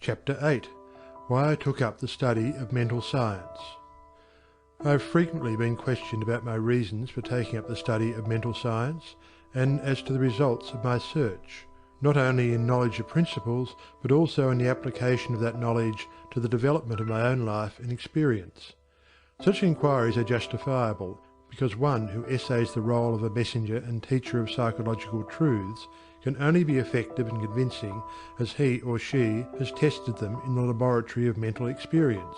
Chapter 8. Why I took up the study of mental science. I have frequently been questioned about my reasons for taking up the study of mental science, and as to the results of my search, not only in knowledge of principles, but also in the application of that knowledge to the development of my own life and experience. Such inquiries are justifiable, because one who essays the role of a messenger and teacher of psychological truths can only be effective and convincing as he or she has tested them in the laboratory of mental experience.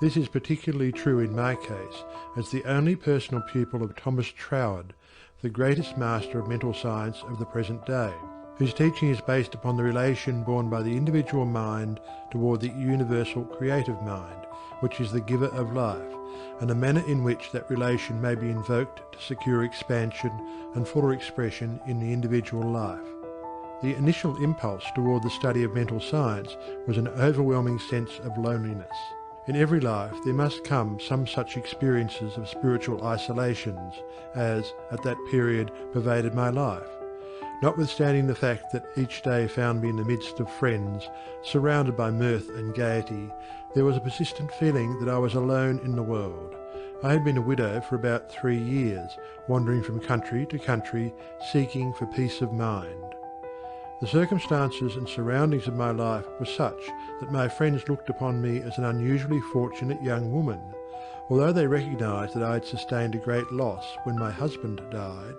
This is particularly true in my case, as the only personal pupil of Thomas Troward, the greatest master of mental science of the present day, whose teaching is based upon the relation borne by the individual mind toward the universal creative mind, which is the giver of life, and the manner in which that relation may be invoked to secure expansion and fuller expression in the individual life. The initial impulse toward the study of mental science was an overwhelming sense of loneliness. In every life there must come some such experiences of spiritual isolations as, at that period, pervaded my life. Notwithstanding the fact that each day found me in the midst of friends, surrounded by mirth and gaiety, there was a persistent feeling that I was alone in the world. I had been a widow for about 3 years, wandering from country to country, seeking for peace of mind. The circumstances and surroundings of my life were such that my friends looked upon me as an unusually fortunate young woman. Although they recognized that I had sustained a great loss when my husband died,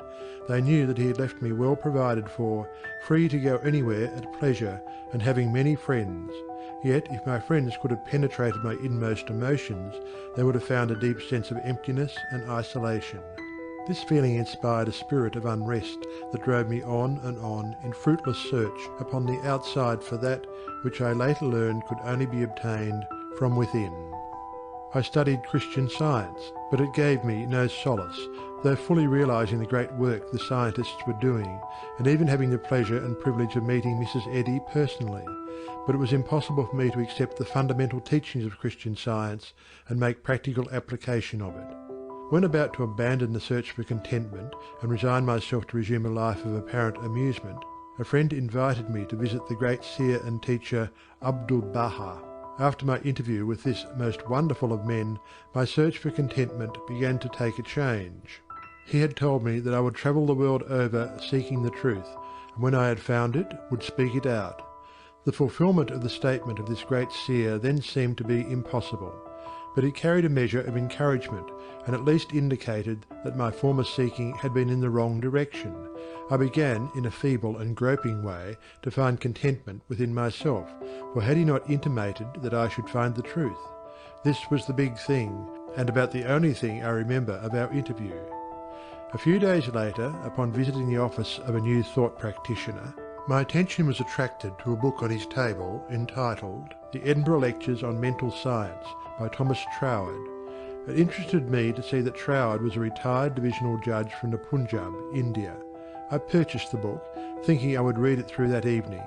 they knew that he had left me well provided for, free to go anywhere at pleasure, and having many friends. Yet if my friends could have penetrated my inmost emotions, they would have found a deep sense of emptiness and isolation. This feeling inspired a spirit of unrest that drove me on and on in fruitless search upon the outside for that which I later learned could only be obtained from within. I studied Christian Science, but it gave me no solace, though fully realizing the great work the scientists were doing, and even having the pleasure and privilege of meeting Mrs. Eddy personally. But it was impossible for me to accept the fundamental teachings of Christian Science and make practical application of it. When about to abandon the search for contentment and resign myself to resume a life of apparent amusement, a friend invited me to visit the great seer and teacher Abdu'l-Baha. After my interview with this most wonderful of men, my search for contentment began to take a change. He had told me that I would travel the world over seeking the truth, and when I had found it, would speak it out. The fulfilment of the statement of this great seer then seemed to be impossible, but it carried a measure of encouragement, and at least indicated that my former seeking had been in the wrong direction. I began, in a feeble and groping way, to find contentment within myself, for had he not intimated that I should find the truth? This was the big thing, and about the only thing I remember of our interview. A few days later, upon visiting the office of a New Thought practitioner, my attention was attracted to a book on his table entitled The Edinburgh Lectures on Mental Science by Thomas Troward. It interested me to see that Troward was a retired divisional judge from the Punjab, India. I purchased the book, thinking I would read it through that evening.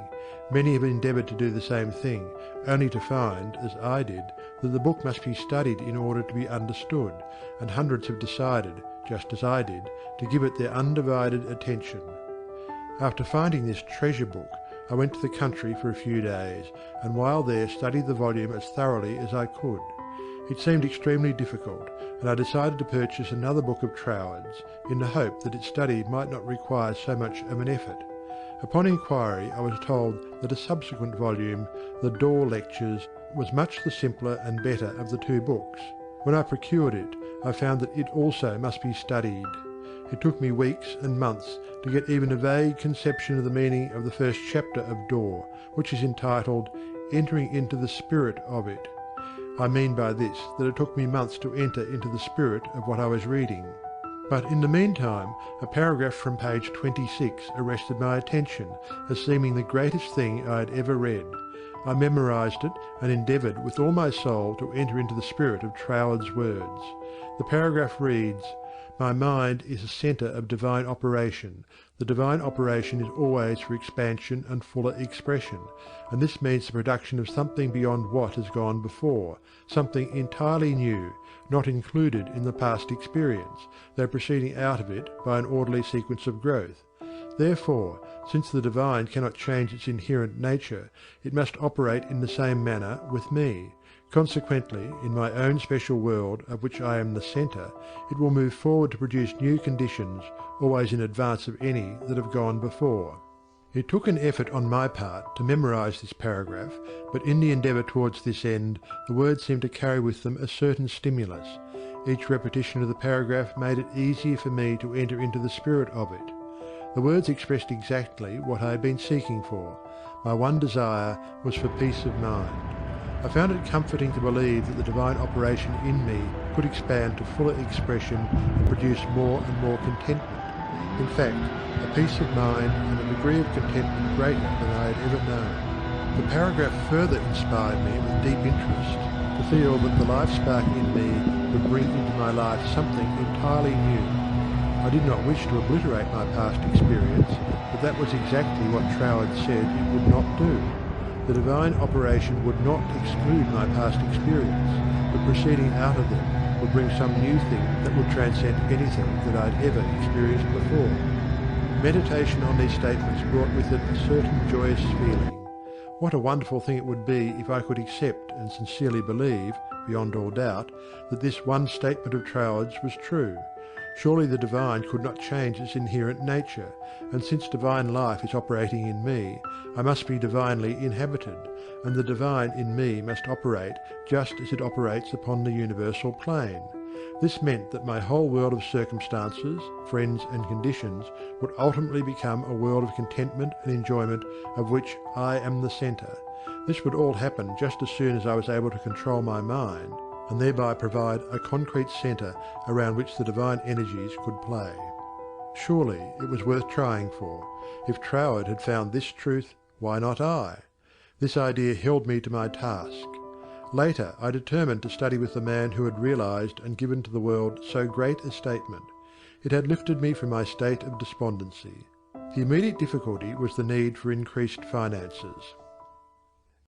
Many have endeavoured to do the same thing, only to find, as I did, that the book must be studied in order to be understood, and hundreds have decided, just as I did, to give it their undivided attention. After finding this treasure book, I went to the country for a few days, and while there studied the volume as thoroughly as I could. It seemed extremely difficult, and I decided to purchase another book of Troward's, in the hope that its study might not require so much of an effort. Upon inquiry I was told that a subsequent volume, The Door Lectures, was much the simpler and better of the two books. When I procured it, I found that it also must be studied. It took me weeks and months to get even a vague conception of the meaning of the first chapter of Door, which is entitled Entering into the Spirit of It. I mean by this that it took me months to enter into the spirit of what I was reading. But in the meantime, a paragraph from page 26 arrested my attention as seeming the greatest thing I had ever read. I memorized it and endeavoured with all my soul to enter into the spirit of Troward's words. The paragraph reads, "My mind is a centre of divine operation. The divine operation is always for expansion and fuller expression, and this means the production of something beyond what has gone before, something entirely new, not included in the past experience, though proceeding out of it by an orderly sequence of growth. Therefore, since the divine cannot change its inherent nature, it must operate in the same manner with me. Consequently, in my own special world, of which I am the centre, it will move forward to produce new conditions, always in advance of any that have gone before. It took an effort on my part to memorize this paragraph, but in the endeavour towards this end, the words seemed to carry with them a certain stimulus. Each repetition of the paragraph made it easier for me to enter into the spirit of it. The words expressed exactly what I had been seeking for. My one desire was for peace of mind. I found it comforting to believe that the divine operation in me could expand to fuller expression and produce more and more contentment. In fact, a peace of mind and a degree of contentment greater than I had ever known. The paragraph further inspired me with deep interest to feel that the life spark in me would bring into my life something entirely new. I did not wish to obliterate my past experience, but that was exactly what Troward said it would not do. The divine operation would not exclude my past experience, but proceeding out of them would bring some new thing that would transcend anything that I'd ever experienced before. Meditation on these statements brought with it a certain joyous feeling. What a wonderful thing it would be if I could accept and sincerely believe, beyond all doubt, that this one statement of Troward's was true. Surely the divine could not change its inherent nature, and since divine life is operating in me, I must be divinely inhabited, and the divine in me must operate just as it operates upon the universal plane. This meant that my whole world of circumstances, friends and conditions would ultimately become a world of contentment and enjoyment of which I am the centre. This would all happen just as soon as I was able to control my mind, and thereby provide a concrete centre around which the divine energies could play. Surely it was worth trying for. If Troward had found this truth, why not I? This idea held me to my task. Later I determined to study with the man who had realized and given to the world so great a statement. It had lifted me from my state of despondency. The immediate difficulty was the need for increased finances.